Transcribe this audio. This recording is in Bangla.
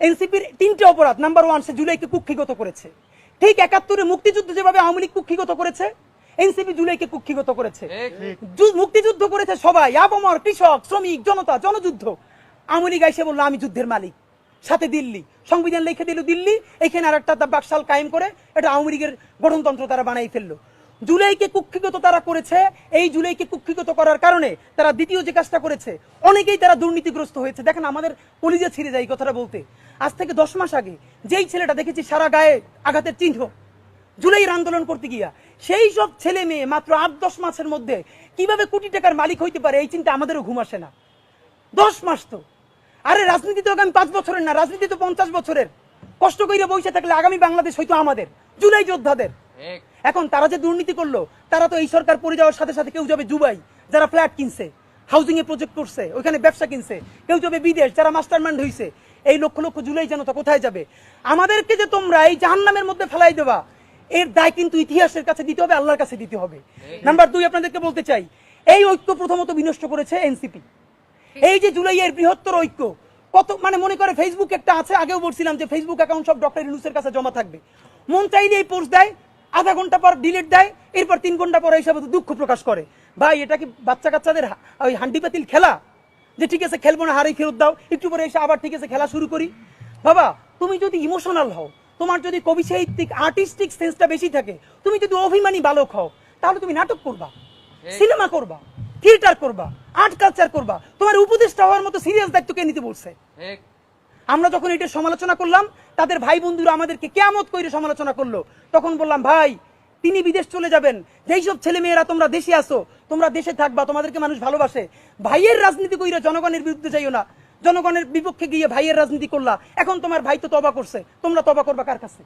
এনসিপির তিনটে অপরাধ। নাম্বার 1, সে জুলাইকে কুক্ষিগত করেছে। ঠিক 71-এ মুক্তিযুদ্ধ যেভাবে আওয়ামী লীগ কুক্ষিগত করেছে, এনসিপি জুলাইকে কুক্ষিগত করেছে। মুক্তিযুদ্ধ করেছে সবাই, আপামর, কৃষক, শ্রমিক, জনতা, জনযুদ্ধ। আওয়ামী লীগ এসে বললো আমি যুদ্ধের মালিক, সাথে দিল্লি সংবিধান লিখে দিল দিল্লি, এখানে আর একটা বাকশাল কায়েম করে এটা আওয়ামী লীগের গঠনতন্ত্র তারা বানাই ফেললো। জুলাইকে কুক্ষিগত তারা করেছে। এই জুলাইকে কুক্ষিগত করার কারণে তারা দ্বিতীয় যে কাজটা করেছে, অনেকেই তারা দুর্নীতিগ্রস্ত হয়েছে। দেখেন আমাদের কলিজা ছিঁড়ে যায় এই কথাটা বলতে। আজ থেকে 10 মাস আগে যেই ছেলেটা দেখেছি সারা গায়ে আঘাতের চিহ্ন জুলাইয়ের আন্দোলন করতে গিয়া, সেই সব ছেলে মেয়ে মাত্র 8-10 মাসের মধ্যে কিভাবে কোটি টাকার মালিক হইতে পারে, এই চিন্তা আমাদেরও ঘুম আসে না। 10 মাস তো, আরে রাজনীতি তো আগামী 5 বছরের না, রাজনীতি তো 50 বছরের। কষ্ট করে বসে থাকলে আগামী বাংলাদেশ হয়তো আমাদের, জুলাই যোদ্ধাদের। এখন তারা যে দুর্নীতি করলো, তারা তো এই সরকার পড়ে যাওয়ার সাথে সাথে কেউ যাবে দুবাই, যারা ফ্ল্যাট কিনছে, হাউজিং এ প্রজেক্ট করছে, ওইখানে ব্যবসা কিনছে, কেউ যাবে বিদেশ, যারা মাস্টারমাইন্ড হইছে। এই লক্ষ লক্ষ জুলাই জনতা কোথায় যাবে? আমাদেরকে যে তোমরা এই জাহান্নামের মধ্যে ফেলাই দেবা, এর দায় কিন্তু ইতিহাসের কাছে দিতে হবে, আল্লাহর কাছে দিতে হবে। নাম্বার 2, আপনাদেরকে বলতে চাই, এই ঐক্য প্রথমত বিনষ্ট করেছে এনসিপি। এই যে জুলাইয়ের বৃহত্তর ঐক্য, কত মানে মনে করে ফেসবুক একটা আছে, আগেও বলছিলাম যে ফেসবুক অ্যাকাউন্ট সব ডক্টর ইউনূসের কাছে জমা থাকবে। মন চাইলে এই পোস্ট দেয়, আধা ঘন্টা পর ডিলিট দেয়, এরপর 3 ঘন্টা পরে হিসাবে দুঃখ প্রকাশ করে। ভাই এটা কি বাচ্চা কাচ্চাদের ওই হান্ডি পাতিল খেলা, যে ঠিক আছে খেলবো না, হারেই ফেরত দাও, একটু পরে এসে আবার ঠিক আছে খেলা শুরু করি? বাবা তুমি যদি ইমোশনাল হও, তোমার যদি কবি সাহিত্যিক আর্টিস্টিক সেন্সটা বেশি থাকে, তুমি যদি অভিমানী বালক হও, তাহলে তুমি নাটক করবা, সিনেমা করবা, থিয়েটার করবা, আর্ট কালচার করবা। তোমার উপদেষ্টা হওয়ার মতো সিরিয়াস দায়িত্ব কে নিতে বলছে? আমরা যখন এটা সমালোচনা করলাম, তাদের ভাই বন্ধুরা আমাদেরকে কিয়ামত কইরে সমালোচনা করলো। তখন বললাম ভাই তিনি বিদেশ চলে যাবেন, যেই সব ছেলে মেয়েরা তোমরা দেশে আসো, তোমরা দেশে থাকবা, তোমাদেরকে মানুষ ভালোবাসে। ভাইয়ের রাজনীতি কইরা জনগণের বিরুদ্ধে যাইও না, জনগণের বিপক্ষে গিয়ে ভাইয়ের রাজনীতি করলা। এখন তোমার ভাই তো তওবা করছে, তোমরা তওবা করবা কার কাছে?